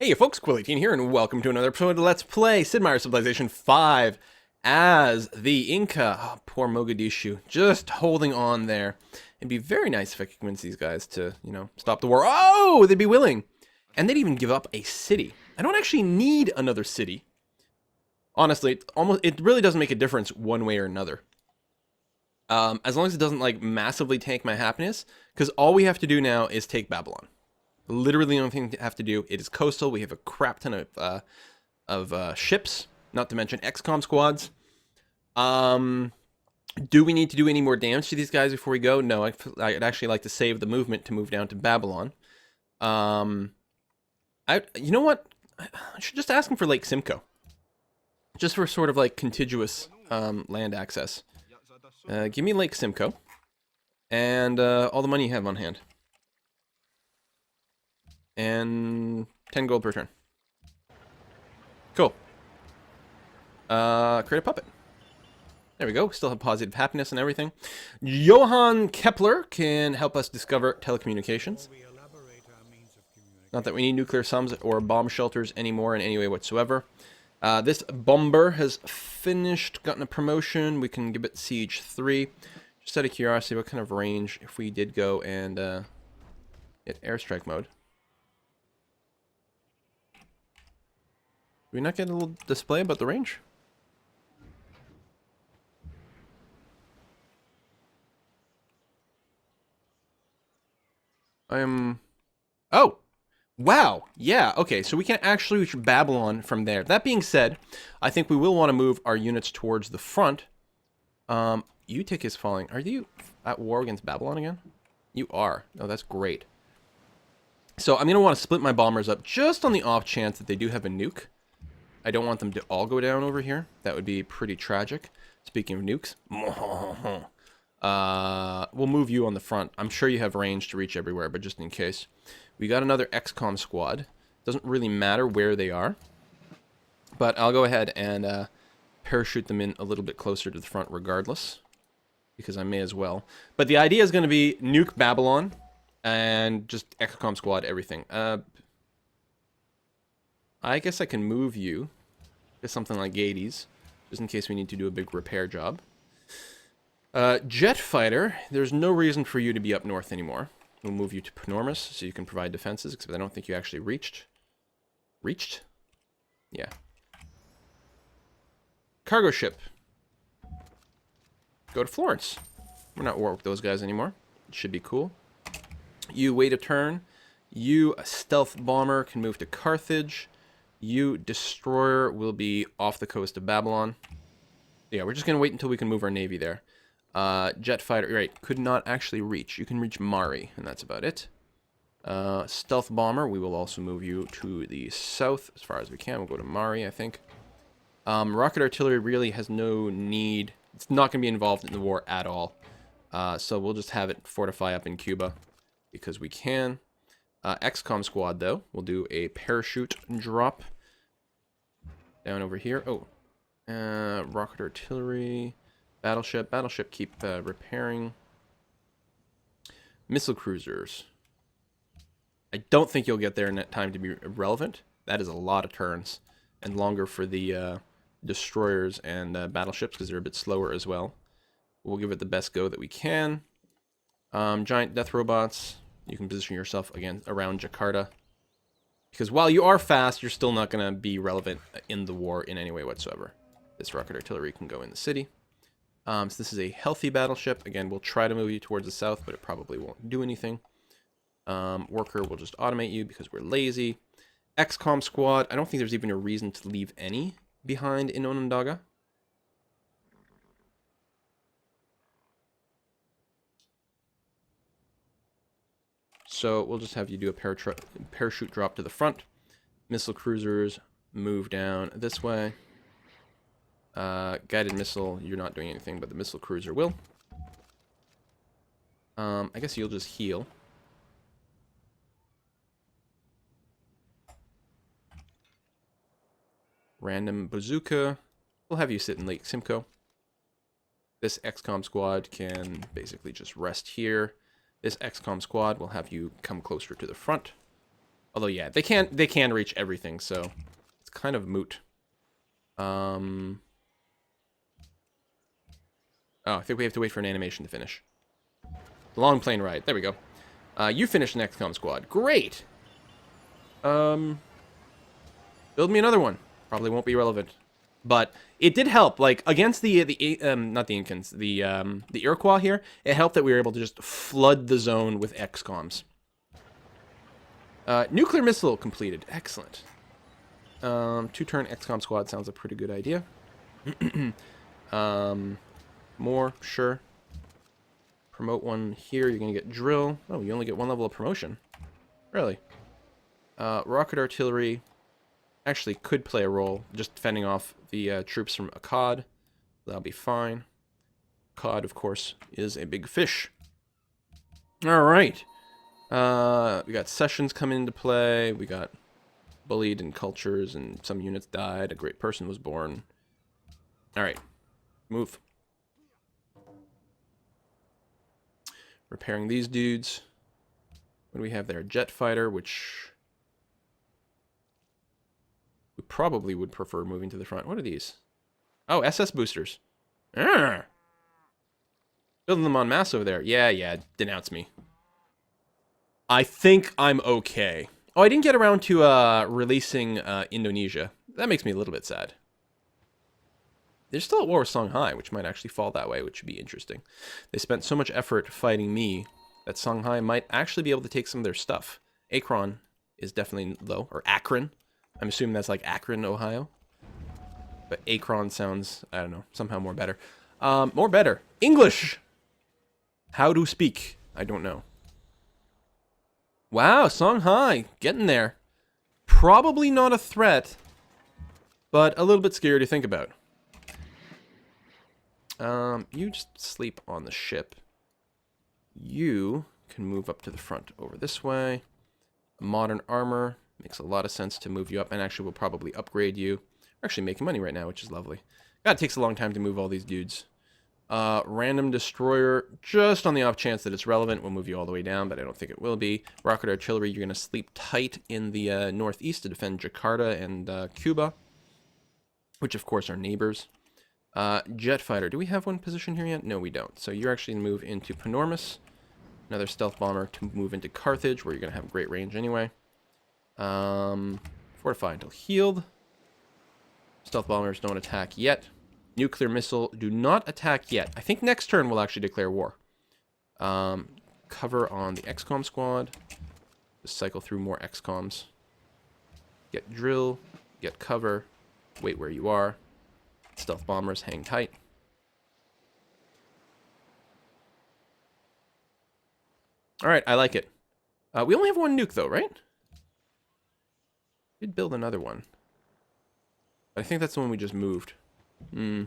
Hey folks, Quilly18 here, and welcome to another episode of Let's Play Sid Meier's Civilization 5 as the Inca. Oh, poor Mogadishu, just holding on there. It'd be very nice if I could convince these guys to, stop the war. Oh, they'd be willing. And they'd even give up a city. I don't actually need another city. Honestly, it really doesn't make a difference one way or another. As long as it doesn't, massively tank my happiness, because all we have to do now is take Babylon. Literally the only thing we have to do. It is coastal. We have a crap ton of ships, not to mention XCOM squads. Do we need to do any more damage to these guys before we go? No, I'd actually like to save the movement to move down to Babylon. You know what? I should just ask them for Lake Simcoe. Just for sort of contiguous land access. Give me Lake Simcoe. And all the money you have on hand. And 10 gold per turn. Cool. Create a puppet. There we go. Still have positive happiness and everything. Johann Kepler can help us discover telecommunications. Not that we need nuclear subs or bomb shelters anymore in any way whatsoever. This bomber has finished, gotten a promotion. We can give it Siege 3. Just out of curiosity, what kind of range if we did go and hit airstrike mode? Do we not get a little display about the range? Oh! Wow! Yeah, okay, so we can actually reach Babylon from there. That being said, I think we will want to move our units towards the front. Utic is falling. Are you at war against Babylon again? You are. Oh, that's great. So I'm going to want to split my bombers up just on the off chance that they do have a nuke. I don't want them to all go down over here. That would be pretty tragic. Speaking of nukes. We'll move you on the front. I'm sure you have range to reach everywhere, but just in case. We got another XCOM squad. Doesn't really matter where they are. But I'll go ahead and parachute them in a little bit closer to the front regardless. Because I may as well. But the idea is going to be nuke Babylon and just XCOM squad everything. I guess I can move you to something like Gades, just in case we need to do a big repair job. Jet fighter, there's no reason for you to be up north anymore. We'll move you to Panormus so you can provide defenses, except I don't think you actually reached. Reached? Yeah. Cargo ship. Go to Florence. We're not at war with those guys anymore. It should be cool. You wait a turn. You, a stealth bomber, can move to Carthage. You, destroyer, will be off the coast of Babylon. Yeah, we're just going to wait until we can move our navy there. Jet fighter, right, could not actually reach. You can reach Mari, and that's about it. Stealth bomber, we will also move you to the south as far as we can. We'll go to Mari, I think. Rocket artillery really has no need. It's not going to be involved in the war at all. So we'll just have it fortify up in Cuba because we can. XCOM squad, though, we'll do a parachute drop down over here. Oh, rocket artillery, battleship. Battleship, keep repairing. Missile cruisers. I don't think you'll get there in that time to be relevant. That is a lot of turns and longer for the destroyers and battleships because they're a bit slower as well. We'll give it the best go that we can. Giant death robots. You can position yourself again around Jakarta. Because while you are fast, you're still not going to be relevant in the war in any way whatsoever. This rocket artillery can go in the city. So this is a healthy battleship. Again, we'll try to move you towards the south, but it probably won't do anything. Worker, we'll just automate you because we're lazy. XCOM squad, I don't think there's even a reason to leave any behind in Onondaga. So we'll just have you do a parachute drop to the front. Missile cruisers move down this way. Guided missile, you're not doing anything, but the missile cruiser will. I guess you'll just heal. Random bazooka. We'll have you sit in Lake Simcoe. This XCOM squad can basically just rest here. This XCOM squad will have you come closer to the front. Although, yeah, they can reach everything, so it's kind of moot. Oh, I think we have to wait for an animation to finish. Long plane ride. There we go. You finished an XCOM squad. Great! Build me another one. Probably won't be relevant. But it did help, like, against not the Incans, the Iroquois here, it helped that we were able to just flood the zone with XCOMs. Nuclear missile completed. Excellent. 2-turn XCOM squad sounds a pretty good idea. More, sure. Promote one here, you're going to get drill. Oh, you only get 1 level of promotion. Really? Rocket artillery actually could play a role, just fending off the troops from Akkad. That'll be fine. Akkad, of course, is a big fish. Alright. We got sessions coming into play. We got bullied in cultures, and some units died. A great person was born. Alright. Move. Repairing these dudes. What do we have there? Jet fighter, which we probably would prefer moving to the front. What are these? Oh, SS boosters. Building them en masse over there. Yeah, denounce me. I think I'm okay. Oh, I didn't get around to releasing Indonesia. That makes me a little bit sad. They're still at war with Songhai, which might actually fall that way, which would be interesting. They spent so much effort fighting me that Songhai might actually be able to take some of their stuff. Akron is definitely low, or Akron. I'm assuming that's like Akron, Ohio. But Akron sounds, I don't know, somehow more better. More better. English! How to speak? I don't know. Wow, Songhai, getting there. Probably not a threat, but a little bit scary to think about. You just sleep on the ship. You can move up to the front over this way. Modern armor. Makes a lot of sense to move you up, and actually will probably upgrade you. We're actually making money right now, which is lovely. God, it takes a long time to move all these dudes. Random destroyer, just on the off chance that it's relevant, we'll move you all the way down, but I don't think it will be. Rocket artillery, you're going to sleep tight in the northeast to defend Jakarta and Cuba, which of course are neighbors. Jet fighter, do we have one position here yet? No, we don't. So you're actually going to move into Panormus. Another stealth bomber to move into Carthage, where you're going to have great range anyway. Fortify until healed. Stealth bombers don't attack yet. Nuclear missile, do not attack yet. I think next turn we'll actually declare war. Cover on the XCOM squad. Just cycle through more XCOMs. Get drill, get cover, wait where you are. Stealth bombers, hang tight. Alright, I like it. We only have 1 nuke though, right? Did build another one. I think that's the one we just moved. More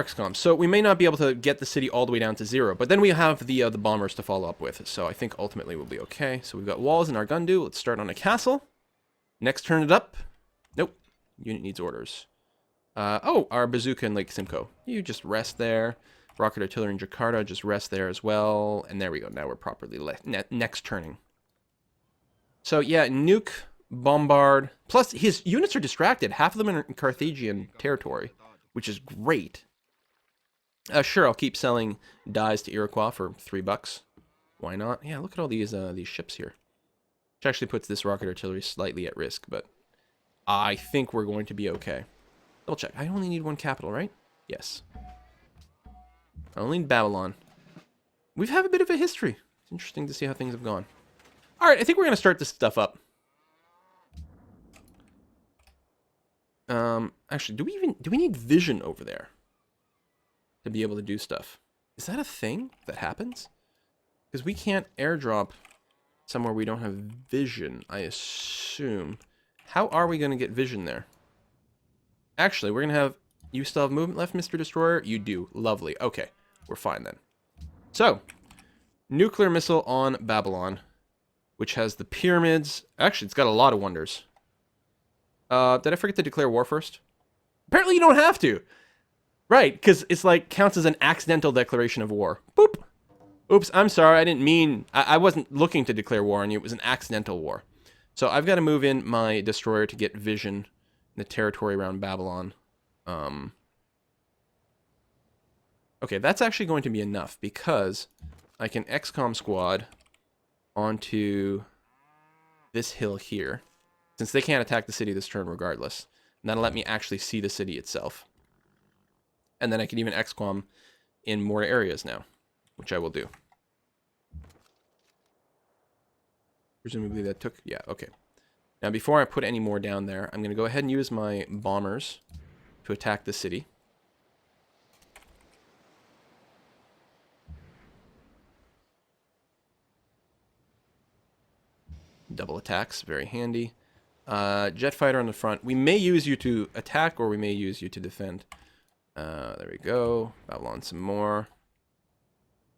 XCOM. So we may not be able to get the city all the way down to 0, but then we have the bombers to follow up with. So I think ultimately we'll be okay. So we've got walls in our gundu. Let's start on a castle. Next, turn it up. Nope. Unit needs orders. Oh, our bazooka in Lake Simcoe. You just rest there. Rocket artillery in Jakarta, just rest there as well. And there we go. Now we're properly next turning. So yeah, nuke, bombard. Plus, his units are distracted. Half of them are in Carthaginian territory, which is great. Sure, I'll keep selling dyes to Iroquois for $3. Why not? Yeah, look at all these ships here. Which actually puts this rocket artillery slightly at risk, but I think we're going to be okay. Double check. I only need 1 capital, right? Yes. I only need Babylon. We've had a bit of a history. It's interesting to see how things have gone. Alright, I think we're going to start this stuff up. Actually, do we need vision over there to be able to do stuff? Is that a thing that happens? Because we can't airdrop somewhere we don't have vision, I assume. How are we going to get vision there? Actually, we're going to have... You still have movement left, Mr. Destroyer? You do. Lovely. Okay, we're fine then. So, nuclear missile on Babylon, which has the pyramids. Actually, it's got a lot of wonders. Did I forget to declare war first? Apparently you don't have to. Right, because it's like counts as an accidental declaration of war. Boop. Oops, I'm sorry. I didn't mean... I wasn't looking to declare war on you. It was an accidental war. So I've got to move in my destroyer to get vision in the territory around Babylon. Okay, that's actually going to be enough because I can XCOM squad onto this hill here, since they can't attack the city this turn regardless. And that'll let me actually see the city itself. And then I can even XCOM in more areas now, which I will do. Presumably that took... Yeah, okay. Now, before I put any more down there, I'm going to go ahead and use my bombers to attack the city. Double attacks, very handy. Jet fighter on the front. We may use you to attack, or we may use you to defend. There we go. Babylon some more.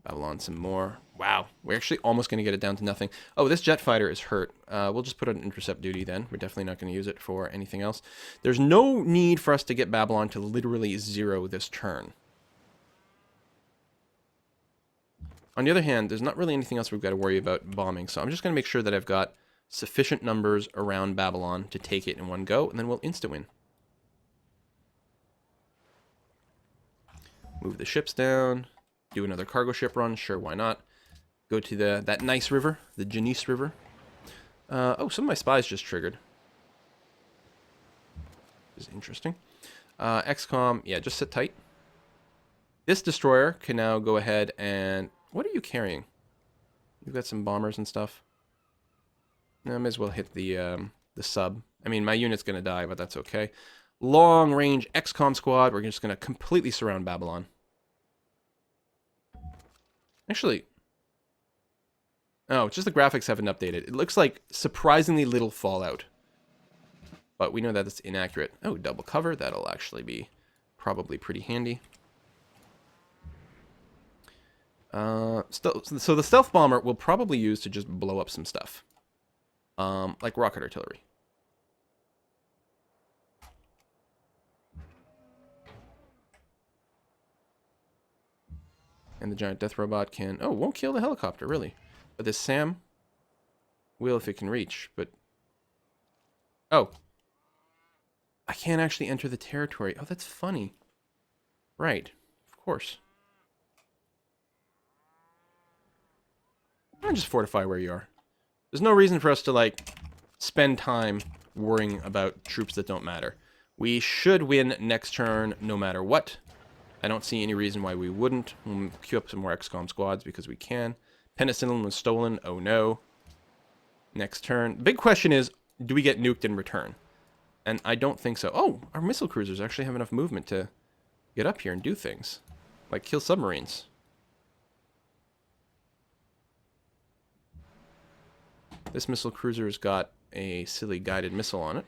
Babylon some more. Wow, we're actually almost going to get it down to nothing. Oh, this jet fighter is hurt. We'll just put it on intercept duty then. We're definitely not going to use it for anything else. There's no need for us to get Babylon to literally 0 this turn. On the other hand, there's not really anything else we've got to worry about bombing, so I'm just going to make sure that I've got sufficient numbers around Babylon to take it in one go, and then we'll insta-win. Move the ships down. Do another cargo ship run. Sure, why not? Go to that nice river, the Janice River. Oh, some of my spies just triggered. This is interesting. XCOM, yeah, just sit tight. This destroyer can now go ahead and... What are you carrying? You've got some bombers and stuff. No, I may as well hit the sub. I mean, my unit's going to die, but that's okay. Long-range XCOM squad. We're just going to completely surround Babylon. Actually... Oh, just the graphics haven't updated. It looks like surprisingly little fallout. But we know that it's inaccurate. Oh, double cover. That'll actually be probably pretty handy. So the stealth bomber we'll probably use to just blow up some stuff. Like rocket artillery. And the giant death robot can... Oh, won't kill the helicopter, really. But this SAM will if it can reach, but... Oh. I can't actually enter the territory. Oh, that's funny. Right. Of course. I'll just fortify where you are. There's no reason for us to, like, spend time worrying about troops that don't matter. We should win next turn no matter what. I don't see any reason why we wouldn't. We'll queue up some more XCOM squads because we can. Penicillin was stolen. Oh no. Next turn. Big question is, do we get nuked in return? And I don't think so. Oh, our missile cruisers actually have enough movement to get up here and do things. Like kill submarines. This missile cruiser's got a silly guided missile on it.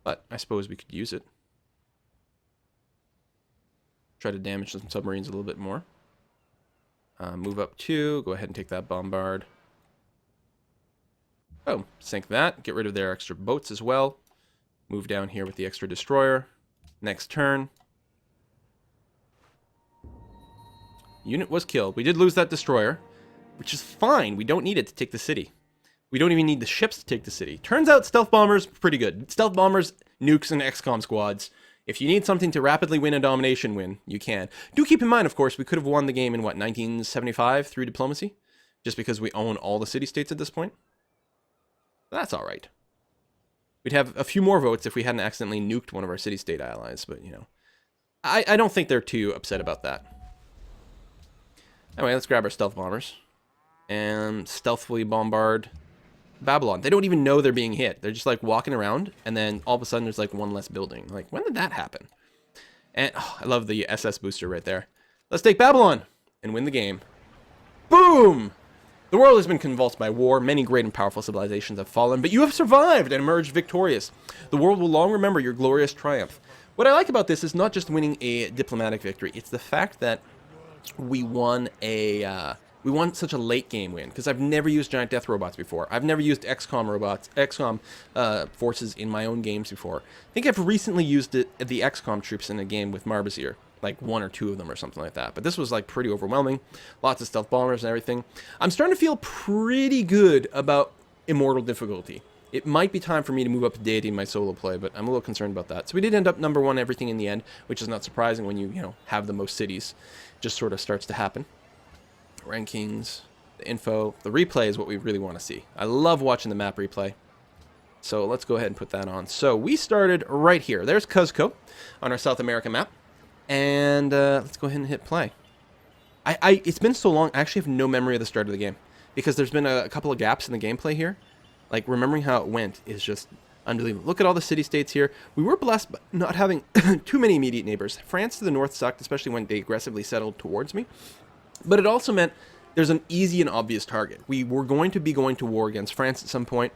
But I suppose we could use it. Try to damage some submarines a little bit more. Move up 2. Go ahead and take that bombard. Oh, sink that. Get rid of their extra boats as well. Move down here with the extra destroyer. Next turn. Unit was killed. We did lose that destroyer, which is fine. We don't need it to take the city. We don't even need the ships to take the city. Turns out stealth bombers, pretty good. Stealth bombers, nukes, and XCOM squads. If you need something to rapidly win a domination win, you can. Do keep in mind, of course, we could have won the game in, what, 1975 through diplomacy? Just because we own all the city-states at this point? That's all right. We'd have a few more votes if we hadn't accidentally nuked one of our city-state allies, but, you know. I don't think they're too upset about that. Anyway, let's grab our stealth bombers. And stealthily bombard Babylon. They don't even know they're being hit. They're just like walking around, and then all of a sudden there's like one less building. Like, when did that happen? And oh, I love the SS booster right there. Let's take Babylon and win the game. Boom! The world has been convulsed by war. Many great and powerful civilizations have fallen, but you have survived and emerged victorious. The world will long remember your glorious triumph. What I like about this is not just winning a diplomatic victory. It's the fact that we won such a late game win, because I've never used giant death robots before. I've never used XCOM forces in my own games before. I think I've recently used the XCOM troops in a game with Marbazir, like 1 or 2 of them or something like that. But this was like pretty overwhelming. Lots of stealth bombers and everything. I'm starting to feel pretty good about Immortal difficulty. It might be time for me to move up to Deity in my solo play, but I'm a little concerned about that. So we did end up number 1 everything in the end, which is not surprising when you know, have the most cities. Just sort of starts to happen. Rankings, the info, the replay is what we really want to see. I love watching the map replay. So let's go ahead and put that on. So we started right here. There's Cuzco on our South American map. And let's go ahead and hit play. It's been so long, I actually have no memory of the start of the game. Because there's been a couple of gaps in the gameplay here. Like, remembering how it went is just unbelievable. Look at all the city-states here. We were blessed by not having too many immediate neighbors. France to the north sucked, especially when they aggressively settled towards me. But it also meant there's an easy and obvious target. We were going to be going to war against France at some point.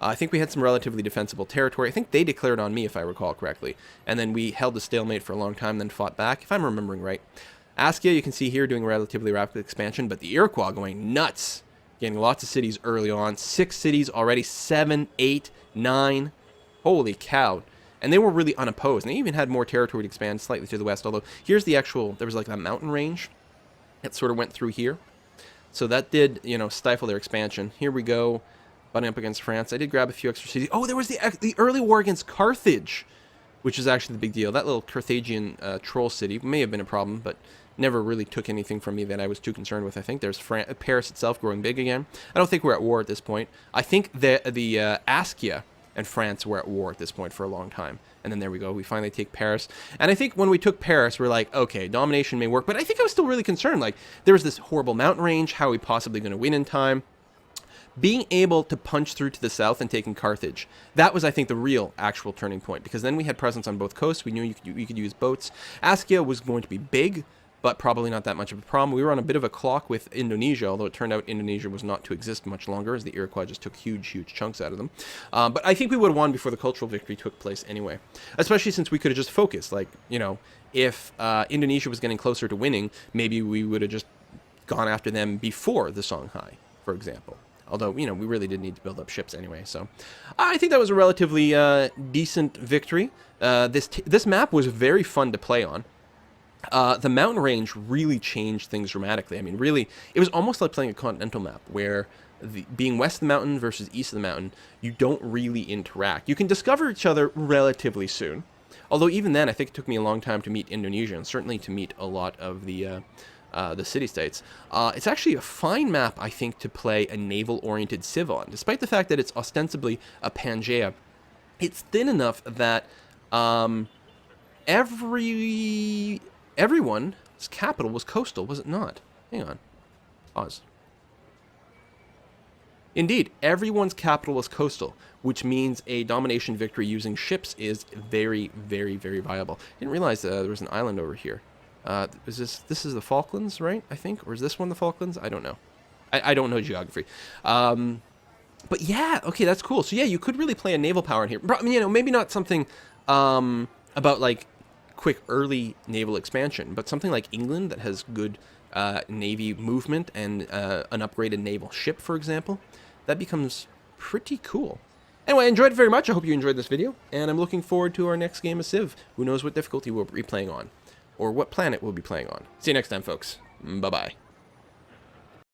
I think we had some relatively defensible territory. I think they declared on me, if I recall correctly. And then we held the stalemate for a long time, then fought back, if I'm remembering right. Askia, you can see here, doing relatively rapid expansion, but the Iroquois going nuts. Getting lots of cities early on. 6 cities already. 7, 8, 9. Holy cow. And they were really unopposed. And they even had more territory to expand slightly to the west. Although, here's the actual... There was like a mountain range that sort of went through here. So that did, you know, stifle their expansion. Here we go. Butting up against France. I did grab a few extra cities. Oh, there was the early war against Carthage. Which is actually the big deal. That little Carthaginian troll city may have been a problem, but... never really took anything from me that I was too concerned with. I think there's Paris itself growing big again. I don't think we're at war at this point. I think the Askia and France were at war at this point for a long time. And then there we go. We finally take Paris. And I think when we took Paris, we're like, okay, domination may work. But I think I was still really concerned. Like, there was this horrible mountain range. How are we possibly going to win in time? Being able to punch through to the south and taking Carthage, that was, I think, the real actual turning point. Because then we had presence on both coasts. We knew you could use boats. Askia was going to be big, but probably not that much of a problem. We were on a bit of a clock with Indonesia, although it turned out Indonesia was not to exist much longer, as the Iroquois just took huge, huge chunks out of them. But I think we would have won before the cultural victory took place anyway, especially since we could have just focused. Like, you know, if Indonesia was getting closer to winning, maybe we would have just gone after them before the Songhai, for example. Although, you know, we really did need to build up ships anyway. So I think that was a relatively decent victory. This map was very fun to play on. The mountain range really changed things dramatically. I mean, really, it was almost like playing a continental map where being west of the mountain versus east of the mountain, you don't really interact. You can discover each other relatively soon. Although even then, I think it took me a long time to meet Indonesia, and certainly to meet a lot of the city-states. It's actually a fine map, I think, to play a naval-oriented civ on. Despite the fact that it's ostensibly a Pangea, it's thin enough that everyone's capital was coastal, was it not? Hang on. Pause. Indeed, everyone's capital was coastal, which means a domination victory using ships is very, very, very viable. Didn't realize there was an island over here. This is the Falklands, right? I think? Or is this one the Falklands? I don't know. I don't know geography. But yeah, okay, that's cool. So yeah, you could really play a naval power in here. I mean, you know, maybe not something about like quick early naval expansion, but something like England that has good navy movement and an upgraded naval ship, for example, that becomes pretty cool. Anyway, I enjoyed it very much. I hope you enjoyed this video, and I'm looking forward to our next game of Civ. Who knows what difficulty we'll be playing on, or what planet we'll be playing on. See you next time, folks. Bye-bye.